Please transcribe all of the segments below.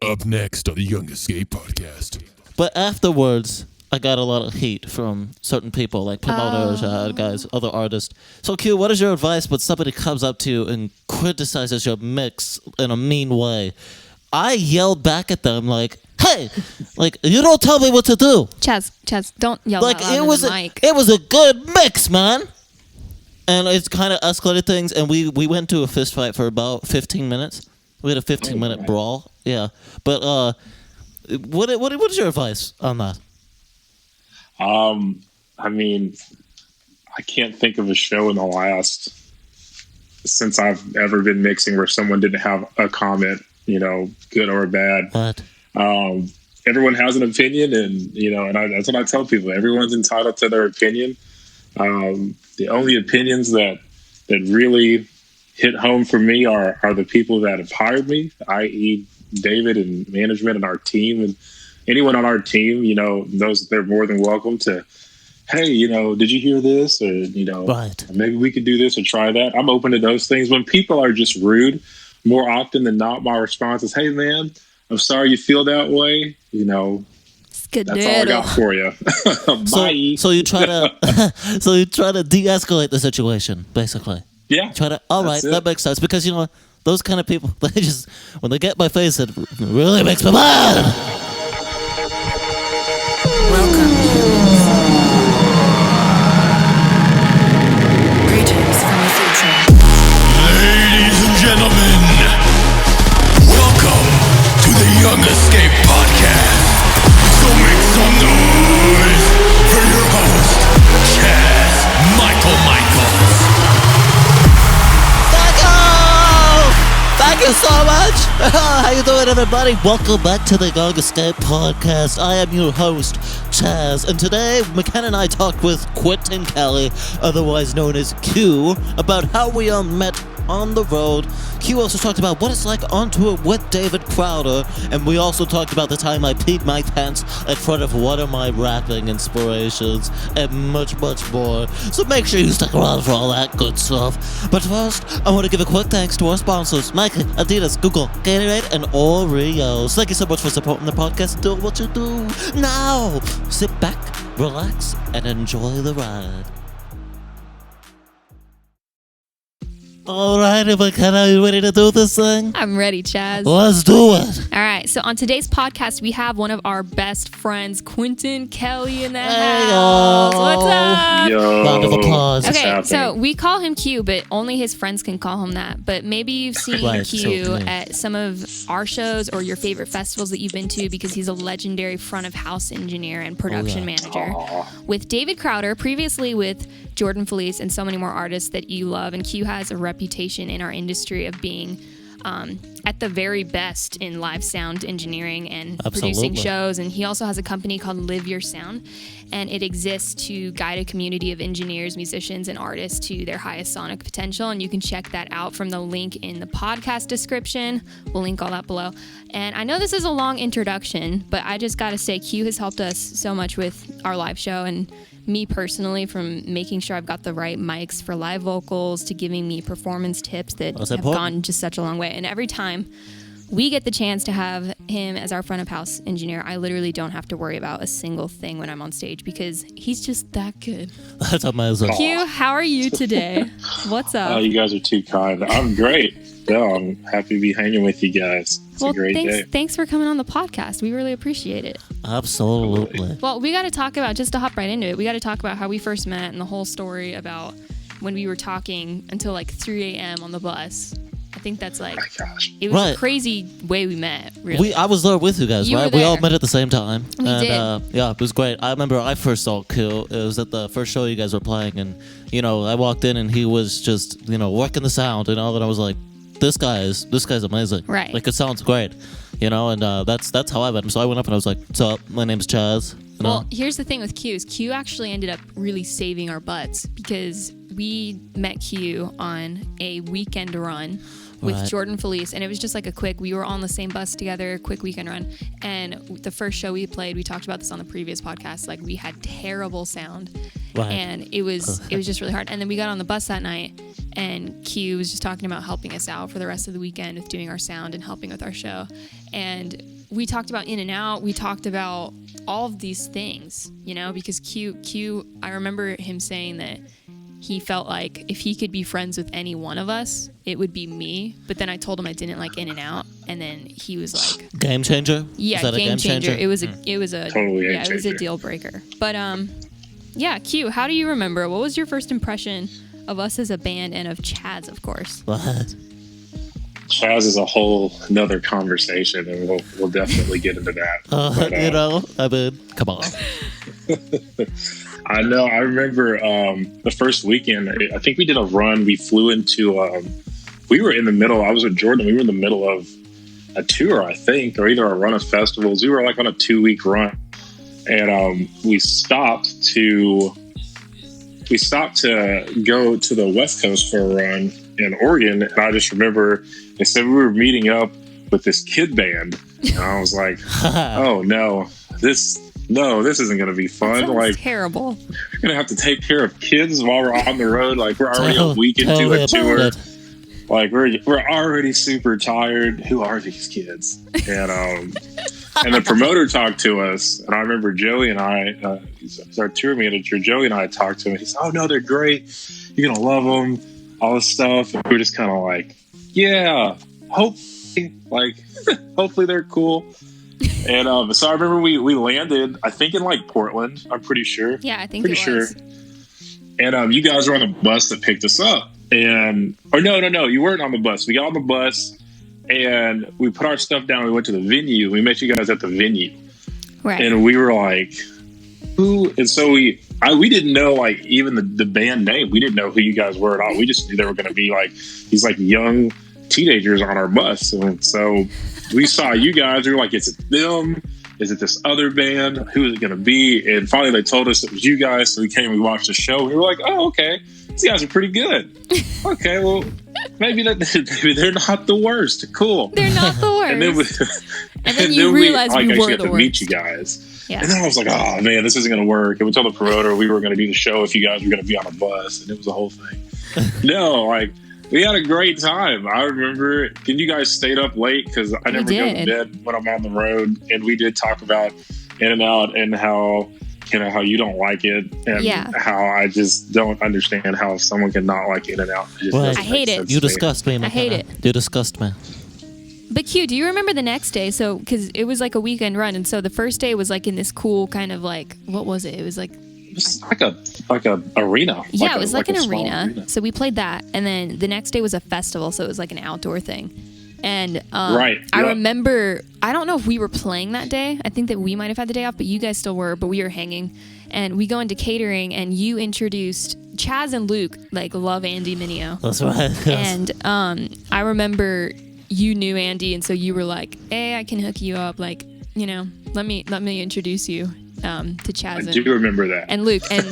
Up next on the Young Escape podcast. But afterwards, I got a lot of heat from certain people, like promoters, guys, other artists. So, Q, what is your advice when somebody comes up to you and criticizes your mix in a mean way? I yelled back at them like, hey, like, you don't tell me what to do. Chaz, don't yell like, out loud in the mic. It was a good mix, man. And it's kind of escalated things, and we went to a fist fight for about 15 minutes. We had a 15-minute brawl. Yeah. But what is your advice on that? I mean, I can't think of a show in the last, since I've ever been mixing, where someone didn't have a comment, good or bad. What? Everyone has an opinion, and that's what I tell people. Everyone's entitled to their opinion. The only opinions that really hit home for me are the people that have hired me, i.e. David and management and our team, and anyone on our team, knows they're more than welcome to, hey, did you hear this? Or, right. Maybe we could do this or try that. I'm open to those things. When people are just rude, more often than not, my response is, hey, man, I'm sorry you feel that way. That's all I got for you. Bye. So you try to de-escalate the situation, basically. Yeah. All right, that makes sense, because those kind of people, they just, when they get my face, it really makes me mad. Welcome. Greetings from the future. Ladies and gentlemen, welcome to the Young Escape podcast. So make some noise for your host, Chaz Michaels. Thank you so much. How you doing, everybody? Welcome back to the Young Escape podcast. I am your host, Chaz, and today McKenna and I talked with Quinton Kelley, otherwise known as Q, about how we met on the road. Q also talked about what it's like on tour with David Crowder, and we also talked about the time I peed my pants in front of one of my rapping inspirations, and much, much more. So make sure you stick around for all that good stuff. But first, I want to give a quick thanks to our sponsors, Nike, Adidas, Google, Gatorade, and Oreos. Thank you so much for supporting the podcast and doing what you do. Now, sit back, relax, and enjoy the ride. All right, McKenna, are you ready to do this thing? I'm ready, Chaz. Let's do it. All right, so on today's podcast, we have one of our best friends, Quinton Kelley, in the Hey, house. yo. What's up? Yo. Round of applause. Okay, so we call him Q, but only his friends can call him that. But maybe you've seen Right, Q so, at some of our shows or your favorite festivals that you've been to, because he's a legendary front of house engineer and production manager. With David Crowder, previously with Jordan Felice, and so many more artists that you love. And Q has a reputation in our industry of being at the very best in live sound engineering and producing shows. And he also has a company called Live Your Sound, and it exists to guide a community of engineers, musicians, and artists to their highest sonic potential. And you can check that out from the link in the podcast description. We'll link all that below. And I know this is a long introduction, but I just got to say, Q has helped us so much with our live show, and me personally, from making sure I've got the right mics for live vocals to giving me performance tips that have gone just such a long way. And every time we get the chance to have him as our front of house engineer, I literally don't have to worry about a single thing when I'm on stage, because he's just that good. That's amazing. Q, how are you today? What's up? You guys are too kind. I'm great. Yeah, I'm happy to be hanging with you guys. It's a great day. Thanks for coming on the podcast. We really appreciate it. Absolutely. Well, we got to talk about, just to hop right into it, we got to talk about how we first met and the whole story about when we were talking until like 3 a.m. on the bus. I think that's like, it was a crazy way we met, really. I was there with you guys, right? We all met at the same time. We did. Yeah, it was great. I remember I first saw Q. It was at the first show you guys were playing, and, I walked in and he was just, working the sound, and I was like, this guy's amazing. Right. Like, it sounds great, and that's how I met him. So I went up and I was like, what's up? My name's Chaz. Well, here's the thing with Q is Q actually ended up really saving our butts, because we met Q on a weekend run with Jordan Felice, and it was just like we were on the same bus together, quick weekend run. And the first show we played, we talked about this on the previous podcast, like we had terrible sound, and it was just really hard. And then we got on the bus that night, and Q was just talking about helping us out for the rest of the weekend with doing our sound and helping with our show. And we talked about In and Out. We talked about all of these things, because Q, I remember him saying that he felt like if he could be friends with any one of us, it would be me. But then I told him I didn't like In and Out, and then he was like, Game changer? "Yeah, Is that a game changer." It was a Totally it was a deal breaker. But yeah, Q, how do you remember? What was your first impression of us as a band and of Chaz, of course? What? Chaz is a whole another conversation, and we'll definitely get into that. I mean, come on. I know. I remember the first weekend. I think we did a run. We flew into. We were in the middle. I was with Jordan. We were in the middle of a tour, I think, or either a run of festivals. We were like on a 2-week run, and we stopped to go to the West Coast for a run in Oregon. And I just remember they said we were meeting up with this kid band, and I was like, "Oh no, this isn't going to be fun. That sounds like terrible. We're going to have to take care of kids while we're on the road. Like we're already a week into a tour. Like we're already super tired. Who are these kids?" And the promoter talked to us, and I remember Joey and I, he's our tour manager. Joey and I talked to him. He said, "Oh no, they're great. You're going to love them. All this stuff." And we were just kind of like, "Yeah, hopefully they're cool." And so I remember we landed, I think in like Portland, I'm pretty sure. Yeah, I think pretty it was. sure. And you guys were on the bus that picked us up. Or no, you weren't on the bus. We got on the bus and we put our stuff down. We went to the venue. We met you guys at the venue. Right. And we were like, who? And so we didn't know like even the band name. We didn't know who you guys were at all. We just knew they were going to be like these like young teenagers on our bus. And so we saw you guys. We were like, is it them? Is it this other band? Who is it going to be? And finally they told us it was you guys. So we came and we watched the show. We were like, oh, okay. These guys are pretty good. Okay, well, maybe they're not the worst. Cool. They're not the worst. And then you realized we were the to worst. meet you guys. Yeah. And then I was like, oh, man, this isn't going to work. And we told the promoter we were going to do the show if you guys were going to be on a bus. And it was a whole thing. No, like, we had a great time. I remember, and you guys stayed up late because I never go to bed when I'm on the road. And we did talk about In and Out and how you don't like it, and how I just don't understand how someone can not like In and Out. I hate it. You disgust me. I hate it. You disgust me. But Q, do you remember the next day? So, because it was like a weekend run, and so the first day was like in this cool kind of like, what was it? It was like a arena. Yeah, it was like an arena. So we played that, and then the next day was a festival, so it was like an outdoor thing. And I remember, I don't know if we were playing that day. I think that we might have had the day off, but you guys still were. But we were hanging, and we go into catering, and you introduced Chaz and Luke, like love Andy Mineo. That's right. Yes. And I remember you knew Andy, and so you were like, "Hey, I can hook you up. Like, let me introduce you to Chaz." I do remember that. And Luke and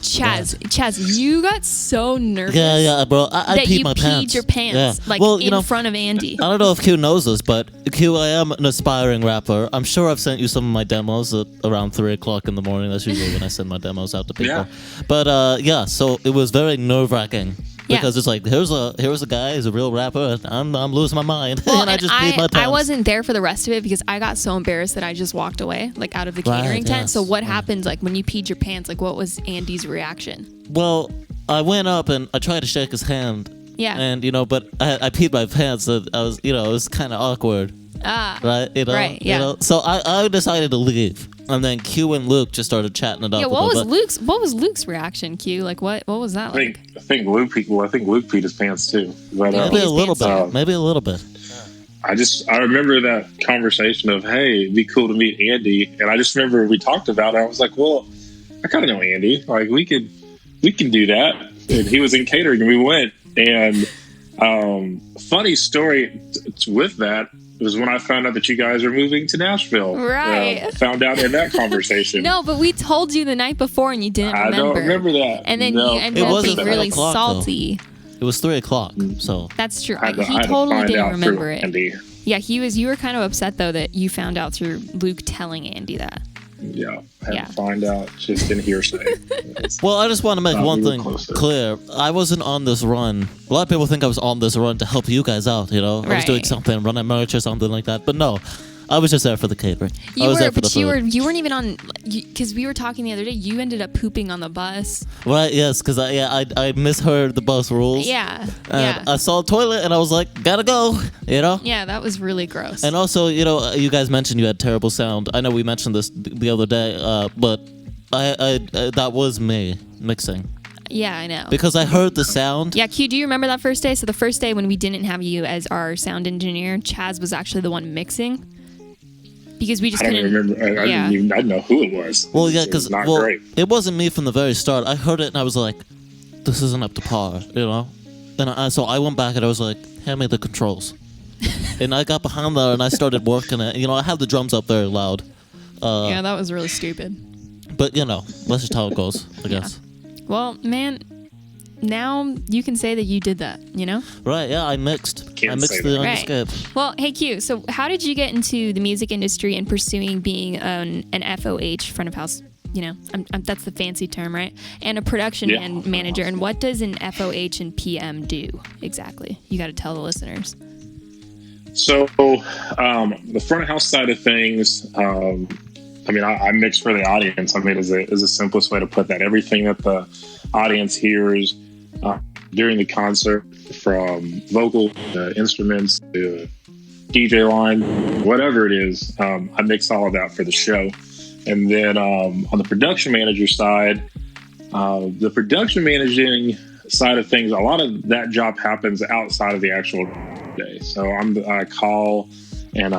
Chaz, you got so nervous. Yeah, bro. I peed my pants. That you peed your pants, in front of Andy. I don't know if Q knows this, but Q, I am an aspiring rapper. I'm sure I've sent you some of my demos at around 3 o'clock in the morning. That's usually when I send my demos out to people. Yeah. But so it was very nerve-wracking. Because it's like, here's a guy who's a real rapper, and I'm losing my mind. Well, and I just peed my pants. I wasn't there for the rest of it because I got so embarrassed that I just walked away, like out of the catering tent. Yes. So what happened, like when you peed your pants, like what was Andy's reaction? Well, I went up and I tried to shake his hand. Yeah. And, but I peed my pants, so I was, it was kind of awkward. Right? Right, yeah. So I decided to leave. And then Q and Luke just started chatting it up. Yeah, what was Luke's reaction, Q? Like what was that like? I think Luke peed his pants too. But, maybe a little bit. Maybe a little bit. I remember that conversation of, hey, it'd be cool to meet Andy. And I just remember we talked about it. I was like, well, I kind of know Andy. Like we can do that. And he was in catering and we went. And funny story with that was when I found out that you guys are moving to Nashville. Right. Found out in that conversation. No, but we told you the night before and you didn't remember. I don't remember that. And then you ended up being really salty. It was 3 o'clock, so. That's true. He totally didn't remember it. Andy. Yeah, you were kind of upset though that you found out through Luke telling Andy that. Yeah, I had to find out just in hearsay. Well, I just want to make one thing clear. I wasn't on this run. A lot of people think I was on this run to help you guys out, I was doing something, running merch or something like that. But no, I was just there for the catering. I You was were, there for the but food. you weren't even on, because we were talking the other day. You ended up pooping on the bus. Right, yes, because I misheard the bus rules. Yeah, And I saw a toilet and I was like, gotta go, you know? yeah, that was really gross. And also, you know, you guys mentioned you had terrible sound. I know we mentioned this the other day, but I that was me mixing. Yeah, I know. Because I heard the sound. Yeah, Q, do you remember that first day? So the first day when we didn't have you as our sound engineer, Chaz was actually the one mixing. Because we just I don't couldn't. remember. I didn't know who it was. Well, yeah, It was because not great. it wasn't me from the very start. I heard it and I was like, this isn't up to par, you know? And so I went back and I was like, hand me the controls. And I got behind there and I started working it. You know, I had the drums up very loud. Yeah, that was really stupid. But, you know, that's just how it goes, I guess. Well, man, now you can say that you did that, you know? Right, yeah, I mixed. Can't I mixed say the that. Right. Escape. Well, hey, Q, so how did you get into the music industry and pursuing being an FOH, front of house, you know, that's the fancy term, right? And a production manager. And what does an FOH and PM do exactly? You got to tell the listeners. So, the front of house side of things, I mix for the audience. I mean, is the simplest way to put that. Everything that the audience hears during the concert, from vocal to instruments to DJ line, whatever it is, I mix all of that for the show. And then on the production manager side, the production managing side of things, a lot of that job happens outside of the actual day. So I call and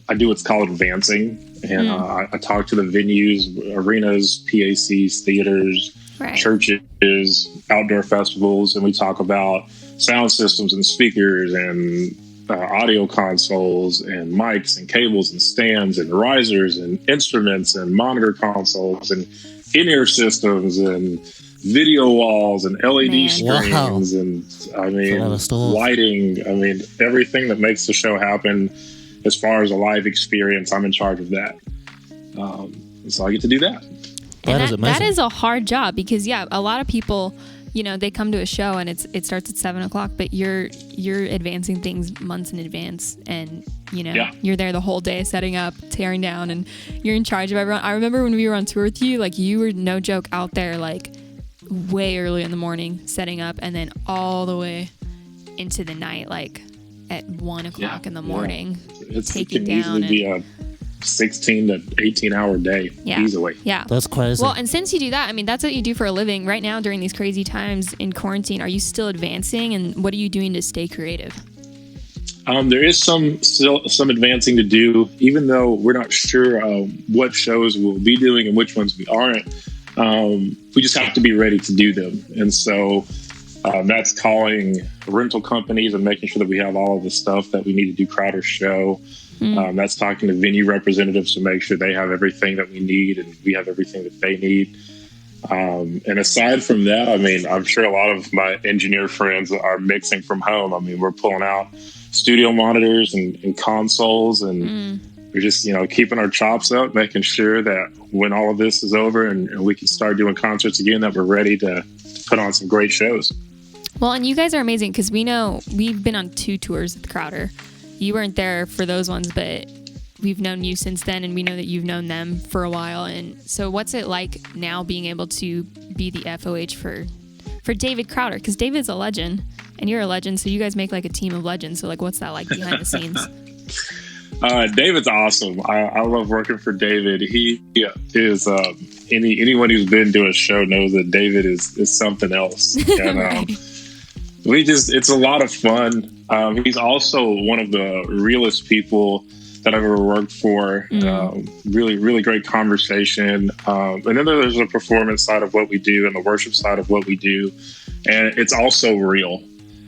I do what's called advancing. And I talk to the venues, arenas, PACs, theaters, churches, outdoor festivals, and we talk about sound systems and speakers and audio consoles and mics and cables and stands and risers and instruments and monitor consoles and in-ear systems and video walls and LED screens and lighting. I mean, everything that makes the show happen. As far as a live experience, I'm in charge of that. So I get to do that. And that is a hard job because, a lot of people, you know, they come to a show and it starts at 7:00, but you're advancing things months in advance, and you know you're there the whole day setting up, tearing down, and you're in charge of everyone. I remember when we were on tour with you, like you were no joke out there like way early in the morning setting up, and then all the way into the night, like at 1:00 in the morning. It can easily be a 16 to 18 hour day easily. Yeah. That's crazy. Well, and since you do that, I mean, that's what you do for a living right now during these crazy times in quarantine. Are you still advancing, and what are you doing to stay creative? There is some advancing to do, even though we're not sure what shows we'll be doing and which ones we aren't. We just have to be ready to do them. And so that's calling rental companies and making sure that we have all of the stuff that we need to do Crowder's show. That's talking to venue representatives to make sure they have everything that we need and we have everything that they need. And aside from that, I mean, I'm sure a lot of my engineer friends are mixing from home. I mean, we're pulling out studio monitors and consoles, and we're just, keeping our chops up, making sure that when all of this is over and we can start doing concerts again, that we're ready to put on some great shows. Well, and you guys are amazing because we know we've been on 2 tours with Crowder. You weren't there for those ones, but we've known you since then, and we know that you've known them for a while. And so what's it like now being able to be the FOH for David Crowder? Because David's a legend, and you're a legend, so you guys make like a team of legends. So like, what's that like behind the scenes? David's awesome. I love working for David. He is anyone who's been to a show knows that David is something else. And it's a lot of fun. He's also one of the realest people that I've ever worked for. Really, really great conversation. And then there's a performance side of what we do and the worship side of what we do. And it's also real.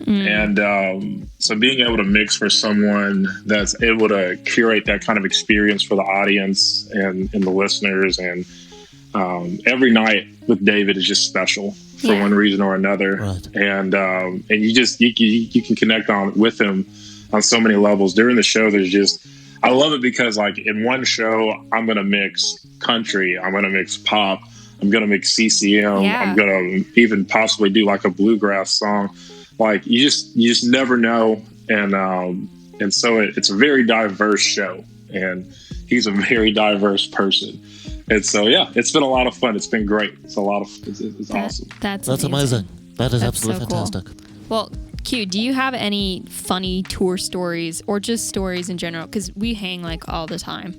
And so being able to mix for someone that's able to curate that kind of experience for the audience and the listeners, and every night with David is just special for one reason or another. Right. And you can connect with him on so many levels. During the show, I love it because like in one show, I'm going to mix country, I'm going to mix pop, I'm going to mix CCM, I'm going to even possibly do like a bluegrass song. Like you just never know. And so it's a very diverse show. and he's a very diverse person. And so, yeah, it's been a lot of fun. It's been great. It's awesome. That's amazing. That is That's absolutely so cool. fantastic. Well, Q, do you have any funny tour stories or just stories in general? Because we hang like all the time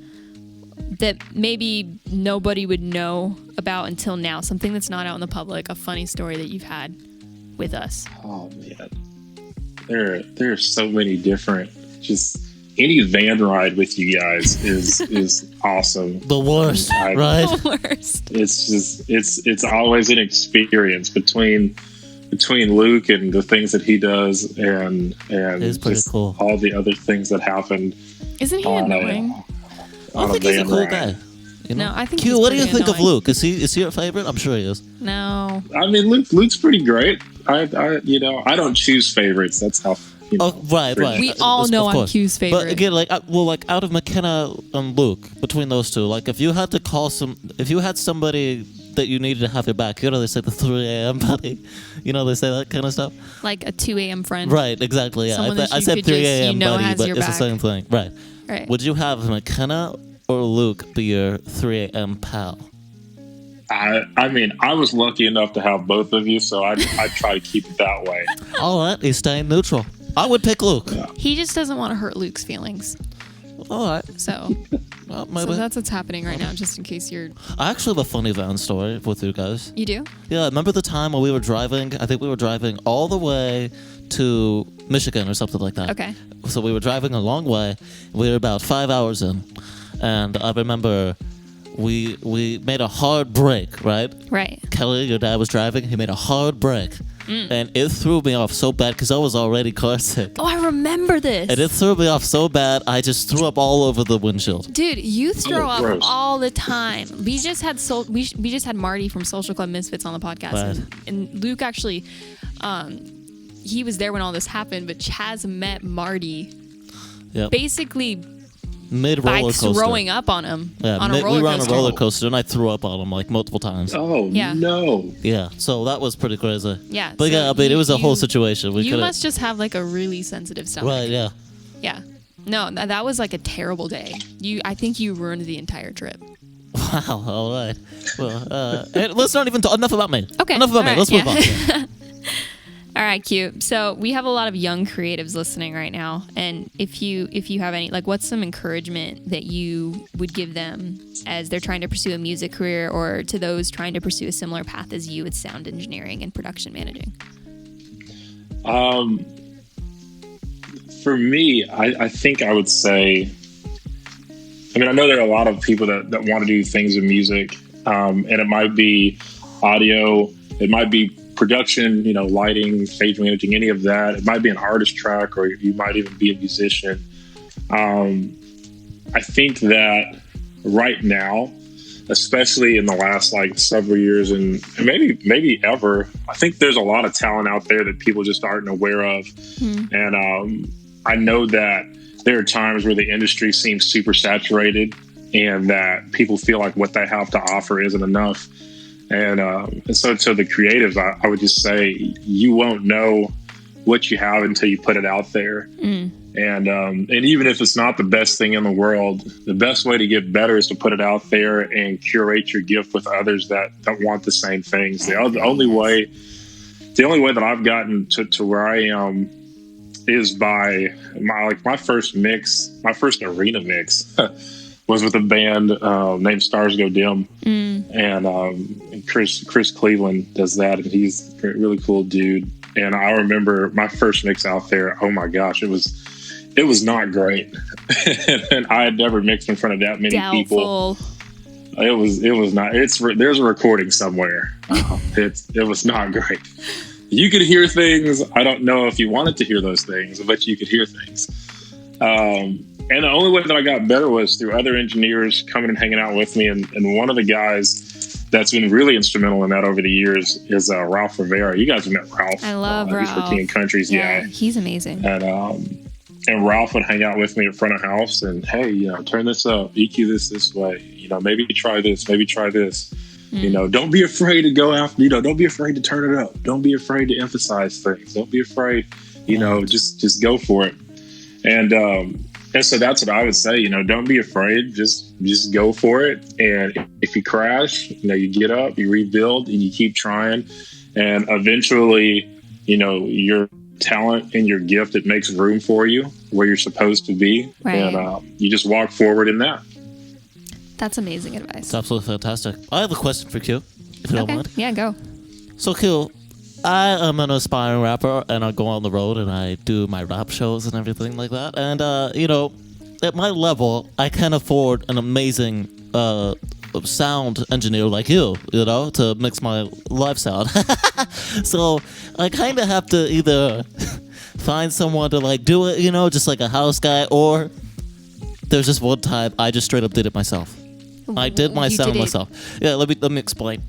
that maybe nobody would know about until now. Something that's not out in the public. A funny story that you've had with us. Oh man, there are so many different. Just any van ride with you guys is awesome. The worst, right? The worst. It's always an experience between Luke and the things that he does and It's pretty just cool. all the other things that happened. Isn't he on annoying? I think he's a cool guy. You know? No, I think Q, he's what do you pretty think of annoying. Luke? Is he your favorite? I'm sure he is. No. I mean, Luke's pretty great. I I don't choose favorites. That's how. Oh, right. We all Of know I'm course. Q's favorite. But again, like out of McKenna and Luke, between those two, like if you had to call if you had somebody that you needed to have your back, they say the 3 a.m. buddy, they say that kind of stuff. Like a 2 a.m. friend. Right, exactly. Yeah, Someone that I you said could 3 just, a.m. buddy, has but your it's the back. same thing. Right. Right. Would you have McKenna or Luke be your 3 a.m. pal? I mean, I was lucky enough to have both of you, so I try to keep it that way. All right, he's staying neutral. I would pick Luke. He just doesn't want to hurt Luke's feelings. All right. So Maybe. that's what's happening right now, just in case you're... I actually have a funny van story with you guys. You do? Yeah, remember the time when we were driving? I think we were driving all the way to Michigan or something like that. Okay. So we were driving a long way. We were about 5 hours in. And I remember we made a hard break, right? Right. Kelly, your dad was driving. He made a hard break. And it threw me off so bad because I was already car sick. Oh, I remember this. And it threw me off so bad, I just threw up all over the windshield. Dude, you throw up gross. all the time. We just had we just had Marty from Social Club Misfits on the podcast, Right. and Luke actually, he was there when all this happened. But Chaz met Marty Yep. basically Mid by roller coaster. throwing up on him Yeah, on a roller we were on a coaster. roller coaster and I threw up on him like multiple times. Oh Yeah. no! Yeah, so that was pretty crazy. Yeah, But so yeah, I mean, it was a whole you- situation. We You could must just have like a really sensitive stomach. Right, yeah. Yeah. No, that was like a terrible day. I think you ruined the entire trip. Wow, all right. Well, let's not even talk. Enough about me. Okay, Enough about me. all Let's right, move on. All right, cute. So we have a lot of young creatives listening right now, and if you have any, like, what's some encouragement that you would give them as they're trying to pursue a music career, or to those trying to pursue a similar path as you with sound engineering and production managing? For me, I think I would say, I mean, I know there are a lot of people that want to do things in music, and it might be audio, it might be production, lighting, stage managing, any of that. It might be an artist track, or you might even be a musician. I think that right now, especially in the last several years and maybe ever, I think there's a lot of talent out there that people just aren't aware of. And I know that there are times where the industry seems super saturated and that people feel like what they have to offer isn't enough. And so to the creatives, I would just say you won't know what you have until you put it out there. And even if it's not the best thing in the world, the best way to get better is to put it out there and curate your gift with others that want the same things. The only way that I've gotten to where I am is by my first arena mix was with a band named Stars Go Dim. And Chris Cleveland does that, and he's a really cool dude. And I remember my first mix out there, oh my gosh, it was not great. And I had never mixed in front of that many people. It was not. There's a recording somewhere. It was not great. You could hear things. I don't know if you wanted to hear those things, but you could hear things. And the only way that I got better was through other engineers coming and hanging out with me. And one of the guys that's been really instrumental in that over the years is Ralph Rivera. You guys have met Ralph. I love He's Ralph. for King Countries. Yeah. He's amazing. And Ralph would hang out with me in front of house and, hey, turn this up, EQ this way, maybe try this, maybe try this. Don't be afraid to go after, don't be afraid to turn it up. Don't be afraid to emphasize things. Don't be afraid, just go for it. And And so that's what I would say. Don't be afraid. Just go for it. And if you crash, you get up, you rebuild, and you keep trying. And eventually, your talent and your gift, it makes room for you where you're supposed to be. Right. And you just walk forward in that. That's amazing advice. It's absolutely fantastic. I have a question for Q, if you don't mind. Yeah, go. So Q, I am an aspiring rapper, and I go on the road and I do my rap shows and everything like that. And at my level, I can afford an amazing sound engineer like you, to mix my live sound. So I kind of have to either find someone to do it, just like a house guy, or there's just one time I just straight up did it myself. I did my sound myself. Yeah, let me explain.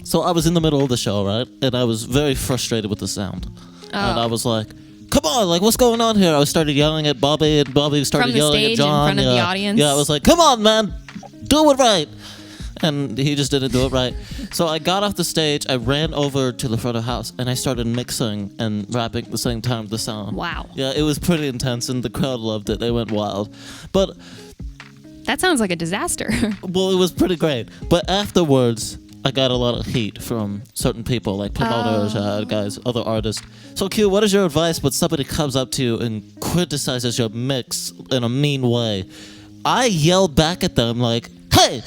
So I was in the middle of the show, right? And I was very frustrated with the sound. And I was like, come on, what's going on here? I started yelling at Bobby, and Bobby started yelling at John. In front of the audience? Yeah, I was like, come on, man, do it right. And he just didn't do it right. So I got off the stage, I ran over to the front of the house, and I started mixing and rapping at the same time with the sound. Wow. Yeah, it was pretty intense, and the crowd loved it. They went wild. But that sounds like a disaster. well, it was pretty great. But afterwards, I got a lot of heat from certain people, like promoters, guys, other artists. So Q, what is your advice when somebody comes up to you and criticizes your mix in a mean way? I yelled back at them hey,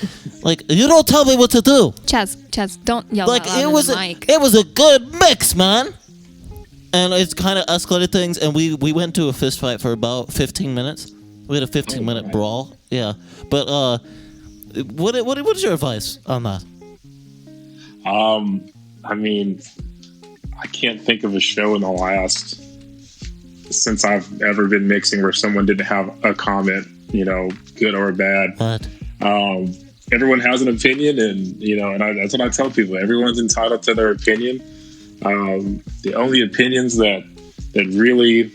you don't tell me what to do. Chaz, don't yell out loud in the mic. It was a good mix, man. And it's kind of escalated things, and we went to a fist fight for about 15 minutes. We had a 15-minute brawl. Yeah. But what is your advice on that? I mean, I can't think of a show in the last, since I've ever been mixing, where someone didn't have a comment, good or bad. What? Everyone has an opinion, and that's what I tell people. Everyone's entitled to their opinion. The only opinions that really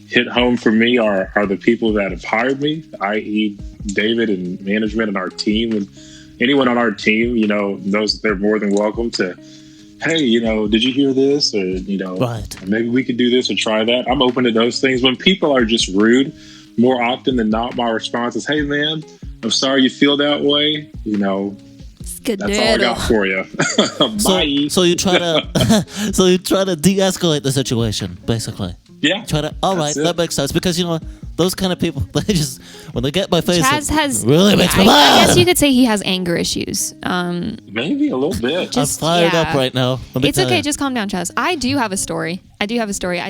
hit home for me are the people that have hired me, i.e. David and management and our team. And anyone on our team, they're more than welcome to, hey, did you hear this? Or, right. Maybe we could do this or try that. I'm open to those things. When people are just rude, more often than not, my response is, hey, man, I'm sorry you feel that way. That's all I got for you. Bye. So you try to de-escalate the situation, basically. Yeah. All right, that makes sense, because those kind of people, they just, when they get my face, Chaz has really makes me I laugh. guess you could say he has anger issues. Maybe a little bit. I'm fired up right now. It's okay. Just calm down, Chaz. I do have a story. I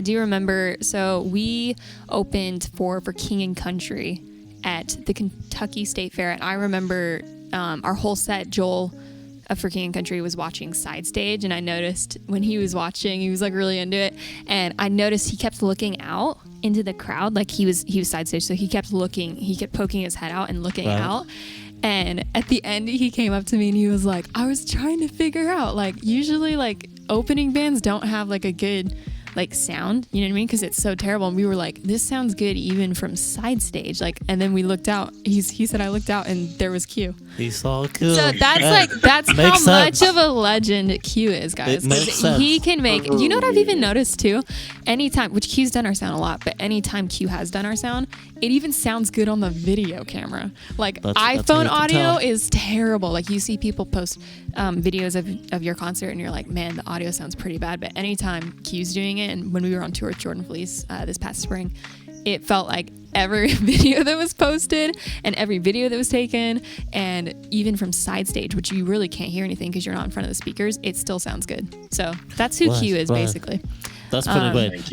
do remember. So we opened for King and Country at the Kentucky State Fair, and I remember our whole set, Joel for King and Country was watching side stage, and I noticed when he was watching, he was really into it, and I noticed he kept looking out into the crowd, he was side stage, so he kept poking his head out and looking out. And at the end, he came up to me and he was like, I was trying to figure out, usually opening bands don't have a good sound, you know what I mean? Because it's so terrible. And we were like, this sounds good even from side stage. And then we looked out. He said, I looked out and there was Q. He saw Q. So that's how much of a legend Q is, guys. It makes sense. He can make, you know what I've even noticed too? Anytime, which Q's done our sound a lot, but anytime Q has done our sound, it even sounds good on the video camera. iPhone audio is terrible. You see people post videos of your concert and you're like, man, the audio sounds pretty bad. But anytime Q's doing it, and when we were on tour with Jordan Felice this past spring, it felt like every video that was posted and every video that was taken, and even from side stage, which you really can't hear anything because you're not in front of the speakers, it still sounds good. So that's who Q is, basically. That's pretty great.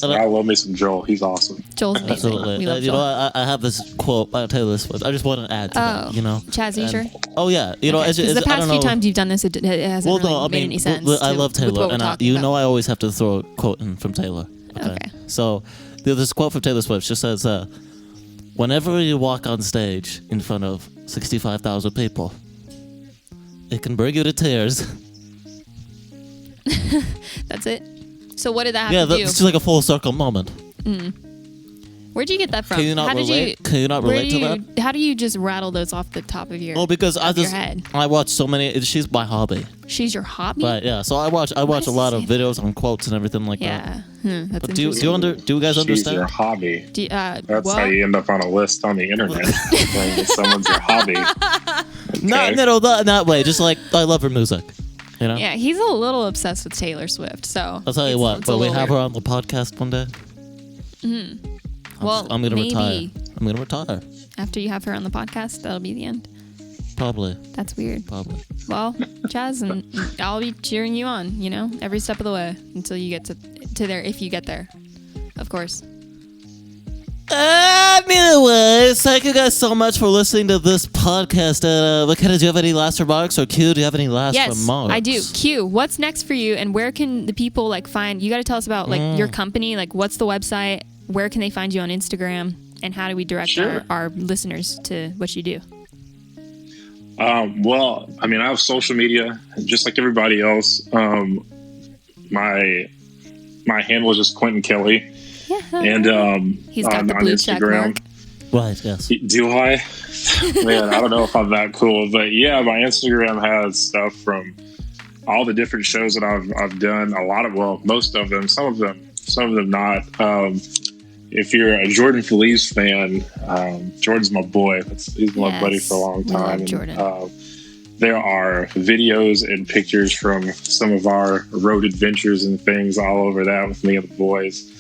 I love me some Joel. He's awesome. Joel's amazing. Absolutely. We love Joel. I have this quote. I'll tell you this one. I just want to add to that. Chaz, are you sure? Oh yeah. Because the past few times you've done this, it hasn't made any sense. I love Taylor, and I always have to throw a quote in from Taylor. Okay. So there's this quote from Taylor Swift. She says, "Whenever you walk on stage in front of 65,000 people, it can bring you to tears." That's it. So what did that have to do? Yeah, it's just like a full circle moment. Where'd you get that from? Can you not relate? Can you not relate to that? How do you just rattle those off the top of your? Well, because your head? I watch so many. She's my hobby. She's your hobby. But yeah, so I watch a lot of videos on quotes and everything like Yeah, that. that's But do interesting. you guys She's understand? your hobby. That's what? how you end up on a list on the internet. When someone's your hobby. Not not that way. Just like I love her music. You know. Yeah, he's a little obsessed with Taylor Swift. So I'll tell you what. it's a But we little have her weird. on the podcast one day. Well, I'm gonna maybe retire. I'm gonna retire. after you have her on the podcast, that'll be the end. Probably. That's weird. Probably. Well, Chaz, and I'll be cheering you on, every step of the way until you get to there, if you get there, of course. Anyways, thank you guys so much for listening to this podcast. McKenna, do you have any last remarks? Or Q, do you have any last remarks? I do. Q, what's next for you, and where can the people find? You got to tell us about your company. What's the website? Where can they find you on Instagram? And how do we direct our listeners to what you do? Well, I mean, I have social media just like everybody else. My handle is just Quinton Kelley. Yeah. And He's got on the blue check mark. Right, yes. Do I? Man, I don't know if I'm that cool, but yeah, my Instagram has stuff from all the different shows that I've done. Most of them, some of them not. If you're a Jordan Feliz fan, Jordan's my boy. He's my buddy for a long time. Love Jordan. There are videos and pictures from some of our road adventures and things all over that with me and the boys.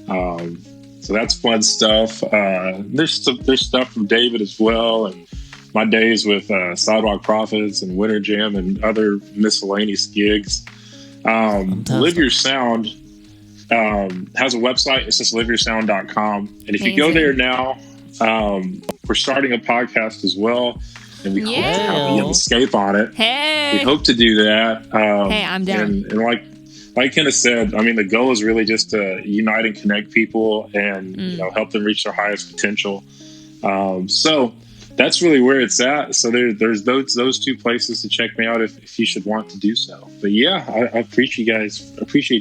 So that's fun stuff. There's stuff from David as well, and my days with Sidewalk Prophets and Winter Jam and other miscellaneous gigs. Live Your Sound has a website. It's just liveyoursound.com. And if you go there now, we're starting a podcast as well, and we hope to have Ian Escape on it. Hey, we hope to do that. Hey, I'm down. And like Kenna said, I mean, the goal is really just to unite and connect people and help them reach their highest potential. So that's really where it's at. So there's those two places to check me out if you should want to do so. But yeah, I appreciate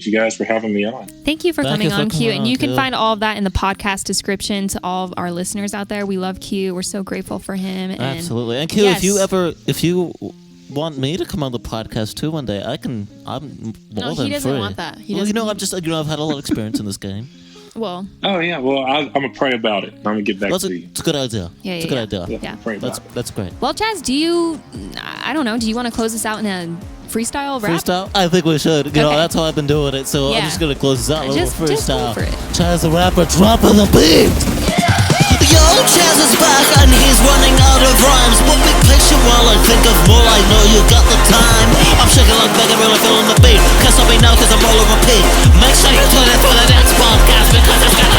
you guys for having me on. Thank you for coming on, Q. And you can Q. find all of that in the podcast description to all of our listeners out there. We love Q. We're so grateful for him. And Absolutely. And Q, if you want me to come on the podcast too one day, I'm more than No, free. he doesn't want that. I've had a lot of experience in this game. Well, oh yeah, well I'm gonna pray about it. I'm gonna get back to you. It's a good idea. Yeah, it's a good idea. Yeah. Pray about it. That's great. well, Chaz, I don't know, do you want to close this out in a freestyle rap? Freestyle? I think we should. You know, that's how I've been doing it. So Yeah. I'm just gonna close this out a little Just go freestyle. for it. Chaz the rapper dropping the beat. Yo, Chaz is back and he's running out of rhymes. But be patient while I think of more. I know you got the time. I'm shaking like Beckham, really feeling the beat. Can't stop me now cause I'm all on repeat. Make sure you tune in for the next podcast because it's gonna